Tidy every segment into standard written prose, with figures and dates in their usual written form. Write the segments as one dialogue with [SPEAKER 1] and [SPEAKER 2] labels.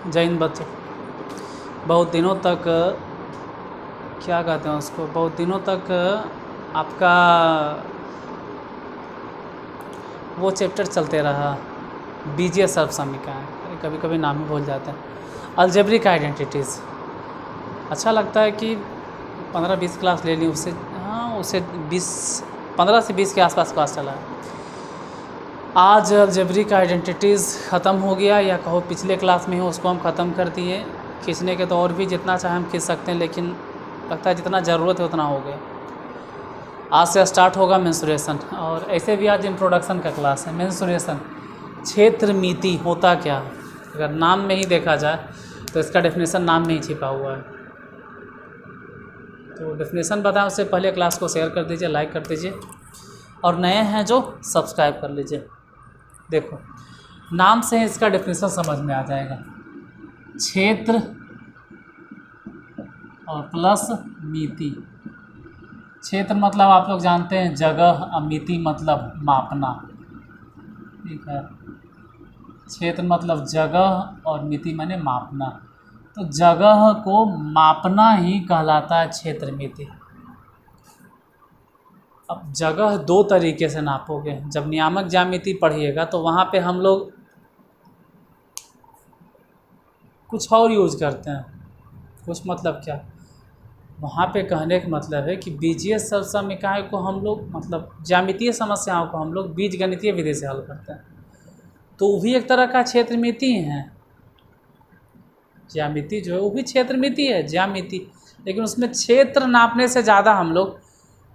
[SPEAKER 1] जय हिंद बच्चों। बहुत दिनों तक क्या कहते हैं उसको, बहुत दिनों तक आपका वो चैप्टर चलते रहा, बीजीय सर्व समीकरण, कभी कभी नाम ही भूल जाते हैं, अलजेब्रिक आइडेंटिटीज़। अच्छा लगता है कि 15-20 क्लास ले ली उससे, हाँ उससे 15 से 20 के आसपास क्लास चला है। आज अलजेब्रिक आइडेंटिटीज़ ख़त्म हो गया, या कहो पिछले क्लास में ही उसको हम ख़त्म कर दिए। खींचने के तो और भी जितना चाहे हम खींच सकते हैं, लेकिन लगता है जितना ज़रूरत है उतना हो गया। आज से स्टार्ट होगा मेंसुरेशन, और ऐसे भी आज इंट्रोडक्शन का क्लास है। मेंसुरेशन, क्षेत्रमिति होता क्या है? अगर नाम में ही देखा जाए तो इसका डेफिनेशन नाम में ही छिपा हुआ है। तो डेफिनेशन बताएं उससे पहले क्लास को शेयर कर दीजिए, लाइक कर दीजिए, और नए हैं जो सब्सक्राइब कर लीजिए। देखो नाम से ही इसका डेफिनेशन समझ में आ जाएगा। क्षेत्र और प्लस मिति। क्षेत्र मतलब आप लोग जानते हैं जगह, मिति मतलब मापना, ठीक है। क्षेत्र मतलब जगह और मिति माने मापना। तो जगह को मापना ही कहलाता है क्षेत्रमिति। अब जगह दो तरीके से नापोगे। जब नियामक ज्यामिति पढ़िएगा तो वहाँ पे हम लोग कुछ और यूज करते हैं। कुछ मतलब क्या, वहाँ पे कहने का मतलब है कि बीजीय सर्व समीकरण को हम लोग, मतलब ज्यामितीय समस्याओं को हम लोग बीजगणितीय विधि से हल करते हैं। तो वो भी एक तरह का क्षेत्रमिति है। ज्यामिति जो है वो भी क्षेत्रमिति है, ज्यामिति, लेकिन उसमें क्षेत्र नापने से ज़्यादा हम लोग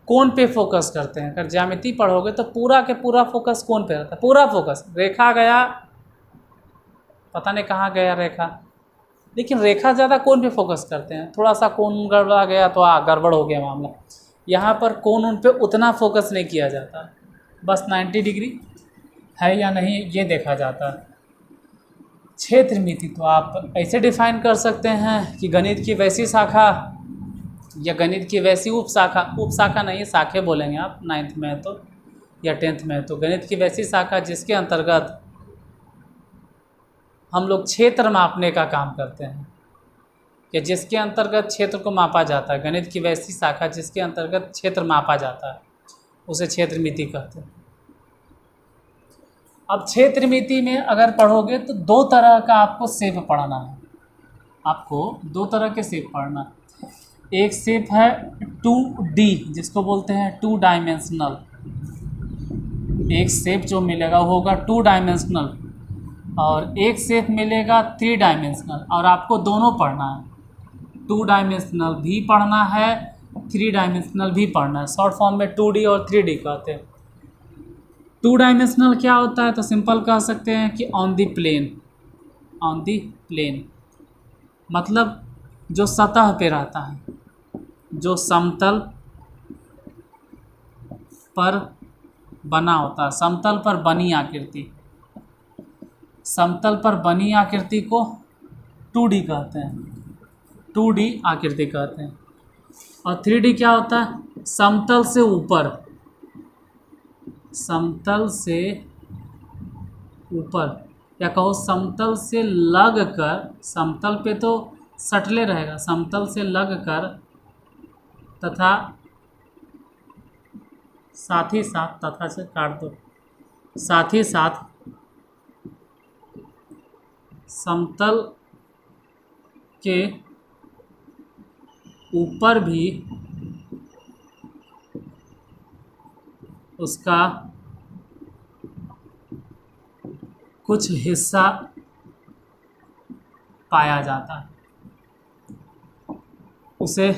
[SPEAKER 1] कोण पे फोकस करते हैं। अगर ज्यामिति पढ़ोगे तो पूरा के पूरा फोकस कोण पे रहता है। पूरा फोकस, रेखा गया, पता नहीं कहाँ गया रेखा, लेकिन रेखा ज़्यादा कोण पे फोकस करते हैं। थोड़ा सा कोण गड़बड़ा गया तो गड़बड़ हो गया मामला। यहाँ पर कोण उन पे उतना फोकस नहीं किया जाता, बस 90 डिग्री है या नहीं ये देखा जाता है। क्षेत्रमिति तो आप ऐसे डिफाइन कर सकते हैं कि गणित की वैसी शाखा या गणित की वैसी उपशाखा, उपशाखा नहीं शाखे बोलेंगे आप 9th में तो या 10th में, तो गणित की वैसी शाखा जिसके अंतर्गत हम लोग क्षेत्र मापने का काम करते हैं, कि जिसके अंतर्गत क्षेत्र को मापा जाता है। गणित की वैसी शाखा जिसके अंतर्गत क्षेत्र मापा जाता है उसे क्षेत्रमिति कहते हैं। अब क्षेत्रमिति में अगर पढ़ोगे तो दो तरह का आपको शेप पढ़ना है। आपको दो तरह के शेप पढ़ना है। एक शेप है 2D, जिसको बोलते हैं 2 डायमेंशनल। एक शेप जो मिलेगा वो होगा 2 डायमेंशनल, और एक शेप मिलेगा 3 डायमेंशनल। और आपको दोनों पढ़ना है, 2 डायमेंशनल भी पढ़ना है, 3 डायमेंशनल भी पढ़ना है। शॉर्ट फॉर्म में 2D और 3D कहते हैं। 2 डायमेंशनल क्या होता है, तो सिंपल कह सकते हैं कि on the plane. On the plane मतलब जो सतह पे रहता है, जो समतल पर बना होता है, समतल पर बनी आकृति। समतल पर बनी आकृति को 2D कहते हैं, 2D आकृति कहते हैं। और 3D क्या होता है, समतल से ऊपर, समतल से ऊपर, या कहो समतल से लग कर, समतल पे तो सटले रहेगा, समतल से लग कर तथा साथ ही साथ, तथा से काट दो, साथ ही साथ समतल के ऊपर भी उसका कुछ हिस्सा पाया जाता है, उसे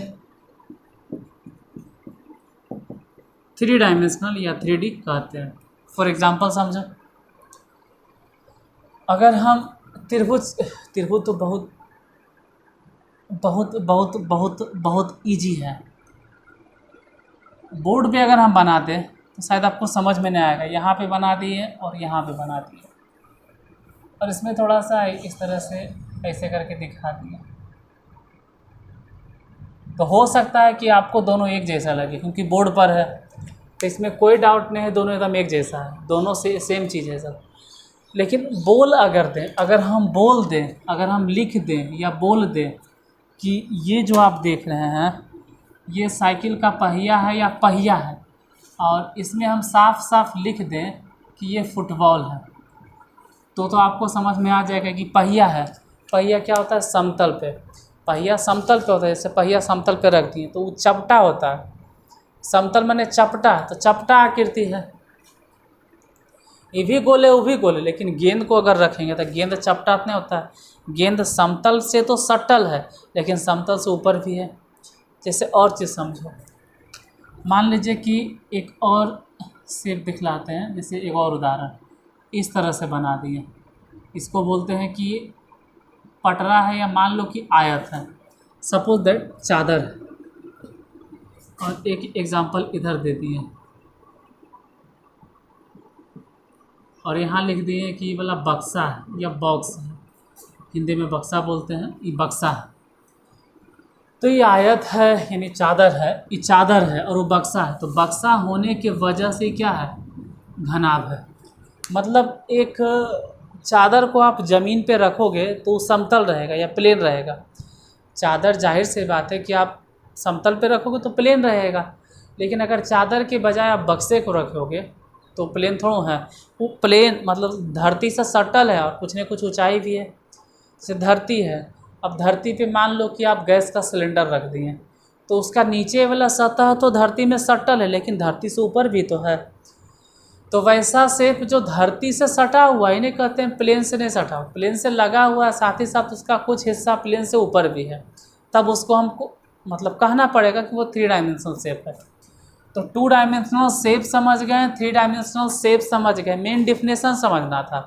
[SPEAKER 1] 3 डायमेंशनल या 3D कहते हैं। फॉर एग्जांपल समझो, अगर हम त्रिभुज तो बहुत बहुत बहुत बहुत बहुत ईजी है। बोर्ड पे अगर हम बनाते तो शायद आपको समझ में नहीं आएगा। यहाँ पे बना दिए और यहाँ पे बना दिए, और इसमें थोड़ा सा इस तरह से ऐसे करके दिखा दिया, तो हो सकता है कि आपको दोनों एक जैसा लगे, क्योंकि बोर्ड पर है। तो इसमें कोई डाउट नहीं है, दोनों एकदम एक जैसा है, दोनों से सेम चीज़ है सब। लेकिन बोल अगर दें, अगर हम बोल दें, अगर हम लिख दें या बोल दें कि ये जो आप देख रहे हैं ये साइकिल का पहिया है या पहिया है, और इसमें हम साफ साफ लिख दें कि ये फुटबॉल है, तो आपको समझ में आ जाएगा कि पहिया है। पहिया क्या होता है? समतल पे। पहिया समतल पे होता है, जैसे पहिया समतल पे रख दिए तो वो चपटा होता है। समतल माने चपटा, तो चपटा आकृति है। ये भी गोल है वो भी गोल है, लेकिन गेंद को अगर रखेंगे तो गेंद चपटा नहीं होता है। गेंद समतल से तो सटल है, लेकिन समतल से ऊपर भी है। जैसे और चीज़ समझो, मान लीजिए कि एक और शेप दिखलाते हैं, जैसे एक और उदाहरण इस तरह से बना दिए। इसको बोलते हैं कि पटरा है, या मान लो कि आयत है, सपोज दैट चादर है। और एक एग्जांपल इधर दे दिए और यहाँ लिख दिए कि ये वाला बक्सा है या बॉक्स है, हिंदी में बक्सा बोलते हैं, ये बक्सा है। तो ये आयत है यानी चादर है, ये चादर है और वो बक्सा है। तो बक्सा होने के वजह से क्या है? घनाभ है। मतलब एक चादर को आप ज़मीन पे रखोगे तो समतल रहेगा या प्लेन रहेगा। चादर जाहिर सी बात है कि आप समतल पे रखोगे तो प्लेन रहेगा, लेकिन अगर चादर के बजाय आप बक्से को रखोगे तो प्लेन थोड़ा है। वो प्लेन मतलब धरती से सटल है और कुछ न कुछ ऊंचाई भी है। जैसे धरती है, अब धरती पे मान लो कि आप गैस का सिलेंडर रख दिए तो उसका नीचे वाला सतह तो धरती में सटल है, लेकिन धरती से ऊपर भी तो है। तो वैसा शेप जो धरती से सटा हुआ है इन्हें कहते हैं प्लेन से नहीं सटा हुआ, प्लेन से लगा हुआ है, साथ ही साथ उसका कुछ हिस्सा प्लेन से ऊपर भी है। तब उसको हमको मतलब कहना पड़ेगा कि वो 3 डायमेंशनल शेप है। तो 2 डायमेंशनल शेप समझ गए, 3 डायमेंशनल शेप समझ गए, मेन डिफिनेशन समझना था।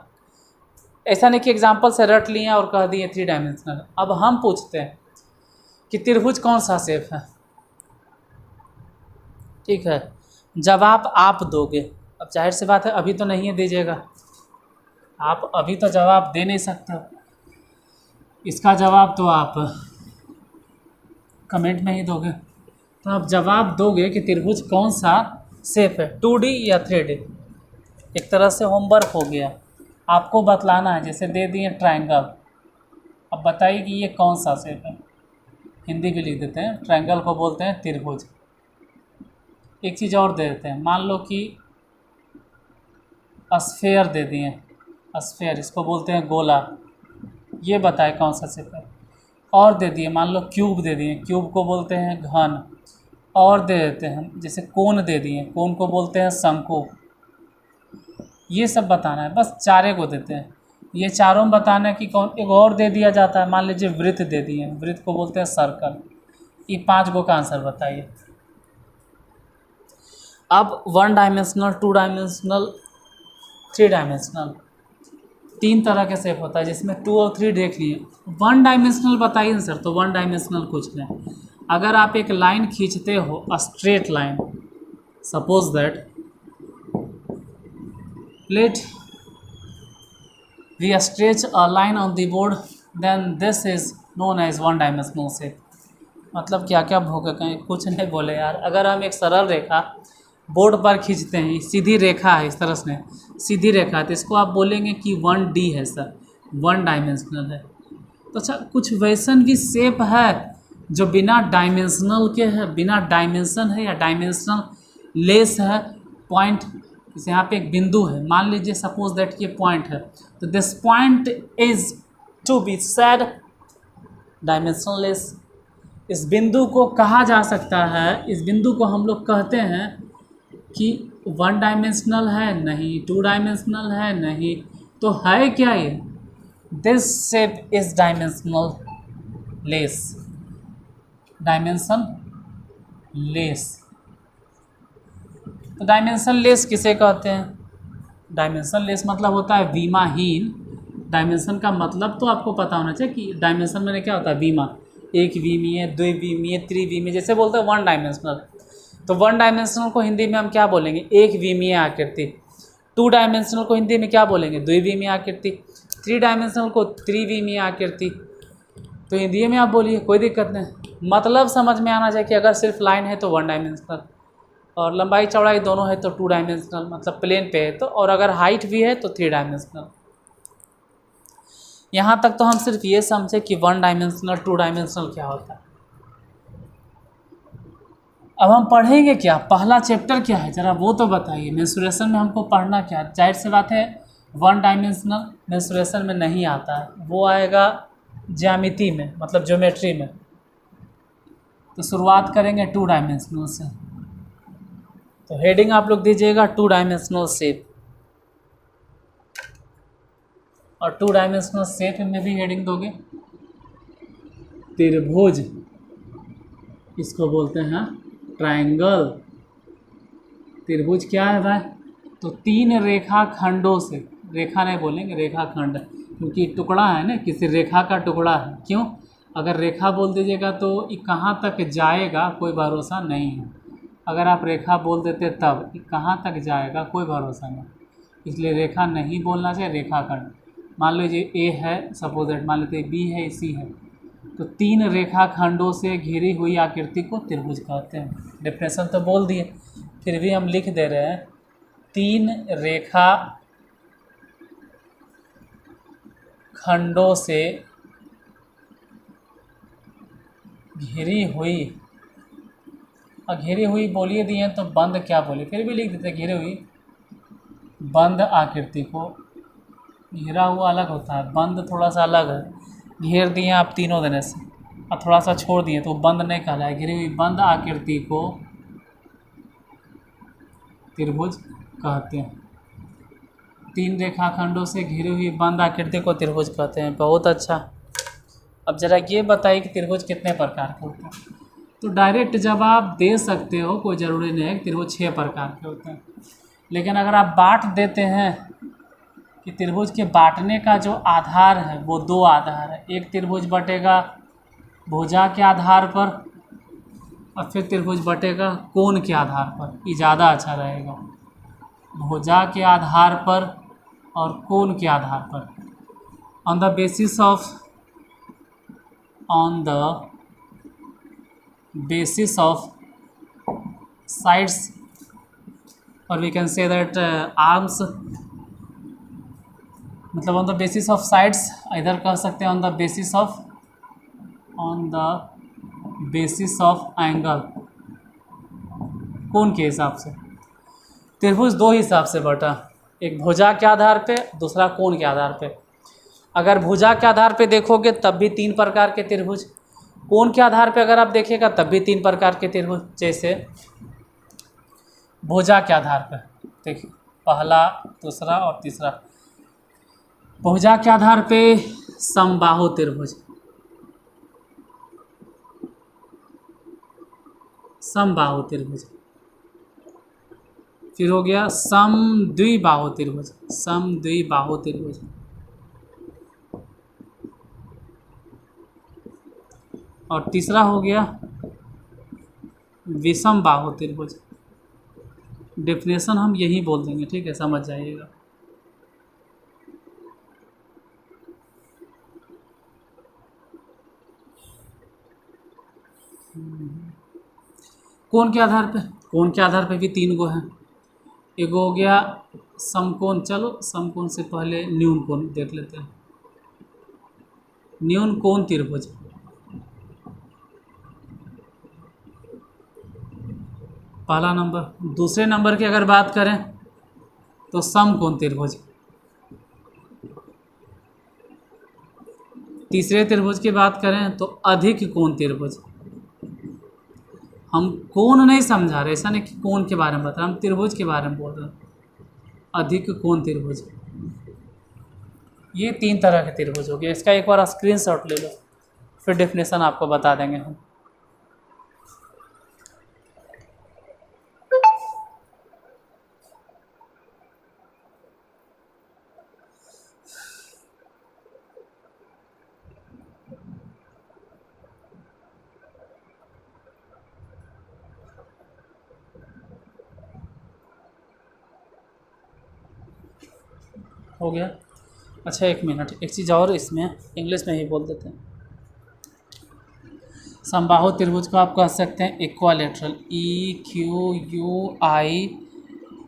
[SPEAKER 1] ऐसा नहीं कि एग्जाम्पल से रट लिए और कह दिए 3 डायमेंशनल। अब हम पूछते हैं कि त्रिभुज कौन सा शेप है? ठीक है, जवाब आप दोगे। अब जाहिर सी बात है अभी तो नहीं दीजिएगा, आप अभी तो जवाब दे नहीं सकते। इसका जवाब तो आप कमेंट में ही दोगे। तो आप जवाब दोगे कि त्रिभुज कौन सा शेप है, 2D या 3D। एक तरह से होमवर्क हो गया, आपको बतलाना है। जैसे दे दिए ट्रायंगल, अब बताइए कि ये कौन सा शेप है। हिंदी भी लिख देते हैं, ट्रायंगल को बोलते हैं त्रिभुज। एक चीज़ और दे देते हैं, मान लो कि स्फेयर दे दिए, स्फेयर इसको बोलते हैं गोला, ये बताए कौन सा शेप है। और दे दिए, मान लो क्यूब दे दिए, क्यूब को बोलते हैं घन। और दे देते हैं जैसे कोन दे दिए, कोन को बोलते हैं शंकु। ये सब बताना है, बस चारे को देते हैं, ये चारों में बताना है कि कौन। एक और दे दिया जाता है, मान लीजिए वृत्त दे दिए, वृत्त को बोलते हैं सर्कल। ये 5 गो का आंसर बताइए। अब 1 डायमेंशनल, 2 डायमेंशनल, 3 डायमेंशनल, 3 तरह के शेप होता है, जिसमें 2 और 3 देख लिए। 1 डायमेंशनल बताइए सर, तो 1 डायमेंशनल कुछ नहीं। अगर आप एक लाइन खींचते हो, straight line, suppose that let we stretch a line on the board, then this is known as 1 dimensional shape. मतलब क्या क्या भोग कहें, कुछ नहीं बोले यार। अगर हम एक सरल रेखा बोर्ड पर खींचते हैं, सीधी रेखा है, इस तरह से सीधी रेखा है, तो इसको आप बोलेंगे कि 1D है सर, 1 डायमेंशनल है। तो अच्छा, कुछ वैसन भी शेप है जो बिना डायमेंशनल के है, बिना डायमेंशन है या डायमेंशनल लेस है। पॉइंट, जैसे यहाँ पे एक बिंदु है, मान लीजिए सपोज दैट ये पॉइंट है, तो this point is to be said dimensional less. इस बिंदु को कहा जा सकता है, इस बिंदु को हम लोग कहते हैं कि 1 डायमेंशनल है नहीं, 2 डायमेंशनल है नहीं, तो है क्या ये? This shape is dimensional less, dimension less. तो डायमेंशन लेस किसे कहते हैं? डायमेंशन लेस मतलब होता है विमाहीन। डायमेंशन का मतलब तो आपको पता होना चाहिए कि डायमेंशन में क्या होता है, विमा, 1 विमीय, 2 विमीय, 3 विमीय, जैसे बोलते हैं 1 डायमेंशनल। तो 1 डायमेंशनल को हिंदी में हम क्या बोलेंगे? 1 विमीय आकृति। 2 डायमेंशनल को हिंदी में क्या बोलेंगे? 2 विमीय आकृति। 3 डायमेंशनल को 3 विमीय आकृति। तो हिंदी में आप बोलिए, कोई दिक्कत नहीं, मतलब समझ में आना चाहिए कि अगर सिर्फ लाइन है तो 1 डायमेंशनल, और लंबाई चौड़ाई दोनों है तो 2 डायमेंशनल, मतलब प्लेन पे है तो, और अगर हाइट भी है तो 3 डायमेंशनल। यहाँ तक तो हम सिर्फ ये समझे कि 1 डायमेंशनल 2 डायमेंशनल क्या होता है। अब हम पढ़ेंगे क्या, पहला चैप्टर क्या है ज़रा वो तो बताइए। मेंस्ट्रुएशन में हमको पढ़ना क्या, जाहिर सी बात है 1 डायमेंशनल मेंस्ट्रुएशन में नहीं आता है, वो आएगा ज्यामिति में, मतलब ज्योमेट्री में। तो शुरुआत करेंगे 2 डायमेंशनल से। तो हेडिंग आप लोग दीजिएगा 2 डायमेंशनल शेप, और 2 डायमेंशनल शेप में भी हेडिंग दोगे त्रिभुज, इसको बोलते हैं ट्रायंगल। त्रिभुज क्या है भाई, तो 3 रेखा खंडों से, रेखा नहीं बोलेंगे रेखा खंड, क्योंकि टुकड़ा है ना, किसी रेखा का टुकड़ा है। क्यों, अगर रेखा बोल दीजिएगा तो ये कहाँ तक जाएगा कोई भरोसा नहीं है। अगर आप रेखा बोल देते तब ये कहाँ तक जाएगा कोई भरोसा नहीं, इसलिए रेखा नहीं बोलना चाहिए, रेखा खंड। मान लीजिए ए है, सपोज दैट मान लेते बी है, सी है, तो 3 रेखा खंडों से घिरी हुई आकृति को त्रिभुज कहते हैं। डेफिनेशन तो बोल दिए, फिर भी हम लिख दे रहे हैं 3 रेखा खंडों से घिरी हुई, और घिरी हुई बोलिए दिए तो बंद क्या बोले, फिर भी लिख देते घिरी हुई बंद आकृति को। घिरा हुआ अलग होता है, बंद थोड़ा सा अलग है। घेर दिए आप तीनों देने से और थोड़ा सा छोड़ दिए तो बंद नहीं कहलाए, घिरी हुई बंद आकृति को त्रिभुज कहते हैं। 3 रेखाखंडों से घिरी हुई बंद आकृति को त्रिभुज कहते हैं। बहुत अच्छा। अब जरा ये बताइए कि त्रिभुज कितने प्रकार के होते हैं। तो डायरेक्ट जवाब दे सकते हो, कोई ज़रूरी नहीं है कि त्रिभुज 6 प्रकार के होते हैं, लेकिन अगर आप बांट देते हैं कि त्रिभुज के बांटने का जो आधार है वो 2 आधार है। एक त्रिभुज बटेगा भुजा के आधार पर, और फिर त्रिभुज बटेगा कोण के आधार पर। ये ज़्यादा अच्छा रहेगा, भुजा के आधार पर और कोण के आधार पर। On the basis of sides, or we can say that arms, मतलब on the basis of sides, इधर कह सकते हैं on the basis of angle, कोण के हिसाब से। त्रिभुज 2 हिसाब से बटा, एक भुजा के आधार पे, दूसरा कोण के आधार पे। अगर भुजा के आधार पे देखोगे तब भी 3 प्रकार के त्रिभुज, कोण के आधार पे अगर आप देखिएगा तब भी 3 प्रकार के त्रिभुज। जैसे भुजा के आधार पे देखिए, पहला, दूसरा और तीसरा। भुजा के आधार पे समबाहु त्रिभुज, समबाहु त्रिभुज। फिर हो गया समद्विबाहु त्रिभुज, समद्विबाहु त्रिभुज। और तीसरा हो गया विषमबाहु त्रिभुज। डेफिनेशन हम यही बोल देंगे, ठीक है, समझ जाइएगा। कोण के आधार पे, कोण के आधार पे भी 3 गो हैं। एक हो गया समकोण, चलो समकोण से पहले न्यून कोण देख लेते हैं। न्यून कोण त्रिभुज, पहला नंबर। दूसरे नंबर की अगर बात करें तो समकोण त्रिभुज। तीसरे त्रिभुज की बात करें तो अधिक कोण त्रिभुज। हम कोण नहीं समझा रहे, ऐसा नहीं कि कोण के बारे में बता रहे, हम त्रिभुज के बारे में बोल रहे हैं। अधिक कोण त्रिभुज, ये 3 तरह के त्रिभुज हो गए। इसका एक बार स्क्रीनशॉट ले लो, फिर डेफिनेशन आपको बता देंगे हम। हो गया। अच्छा, 1 मिनट, एक चीज़ और इसमें इंग्लिश में ही बोल देते हैं। समबाहु त्रिभुज को आप कह सकते हैं इक्वालेटरल, EQUI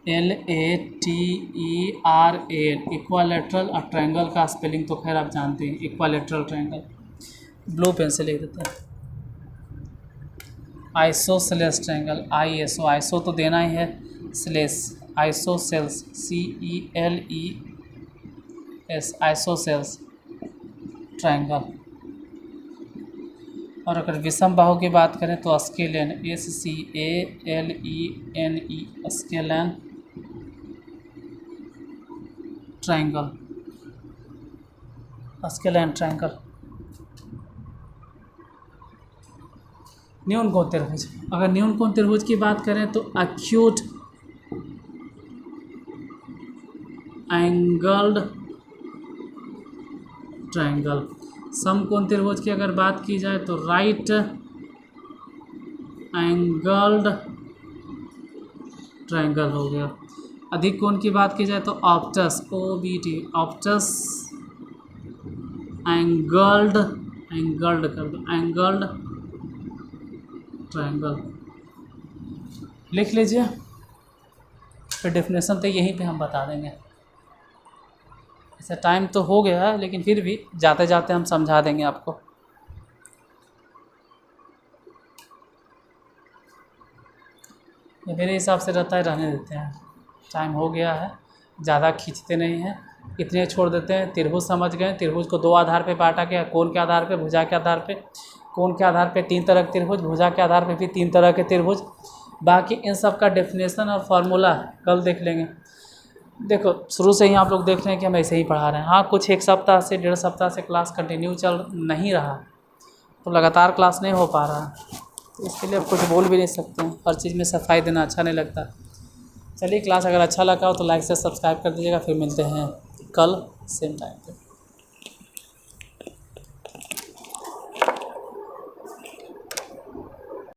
[SPEAKER 1] LATERAL, इक्वालेटरल। और ट्रायंगल का स्पेलिंग तो खैर आप जानते हैं, इक्वालेटरल ट्रायंगल। ब्लू पेन से लिख देते हैं। आइसोसेलेस ट्रायंगल, ISO, आइसो तो देना ही है, सेलेस, आइसोसेल्स, CELES, आइसोसेल्स ट्रायंगल। और अगर विषम बाहु की बात करें तो scalene, SCALENE, scalene triangle, scalene triangle. न्यून कोण त्रिभुज, अगर न्यून कोण त्रिभुज की बात करें तो एक्यूट एंगल्ड ट्रायंगल। समकोण त्रिभुज की अगर बात की जाए तो राइट एंगल्ड ट्रायंगल हो गया। अधिक कोण की बात की जाए तो Optus, OBT, Optus angled, angled कर दो, एंगल्ड ट्रायंगल लिख लीजिए। फिर डेफिनेशन तो यहीं पे हम बता देंगे। ऐसा टाइम तो हो गया है, लेकिन फिर भी जाते जाते हम समझा देंगे आपको। ये मेरे हिसाब से रहता है, रहने देते हैं, टाइम हो गया है, ज़्यादा खींचते नहीं हैं, इतने छोड़ देते हैं। त्रिभुज समझ गए, त्रिभुज को दो आधार पे बांटा गया, कोण के आधार पे, भुजा के आधार पे। कोण के आधार पे 3 तरह के त्रिभुज, भुजा के आधार पे भी 3 तरह के त्रिभुज। बाकी इन सब का डेफिनेशन और फार्मूला कल देख लेंगे। देखो शुरू से ही आप लोग देख रहे हैं कि हम ऐसे ही पढ़ा रहे हैं। हाँ, कुछ 1 सप्ताह से 1.5 सप्ताह से क्लास कंटिन्यू चल नहीं रहा, तो लगातार क्लास नहीं हो पा रहा, तो इसके लिए अब कुछ बोल भी नहीं सकते हैं। हर चीज़ में सफाई देना अच्छा नहीं लगता। चलिए, क्लास अगर अच्छा लगा हो तो लाइक से सब्सक्राइब कर दीजिएगा। फिर मिलते हैं कल सेम टाइम पे।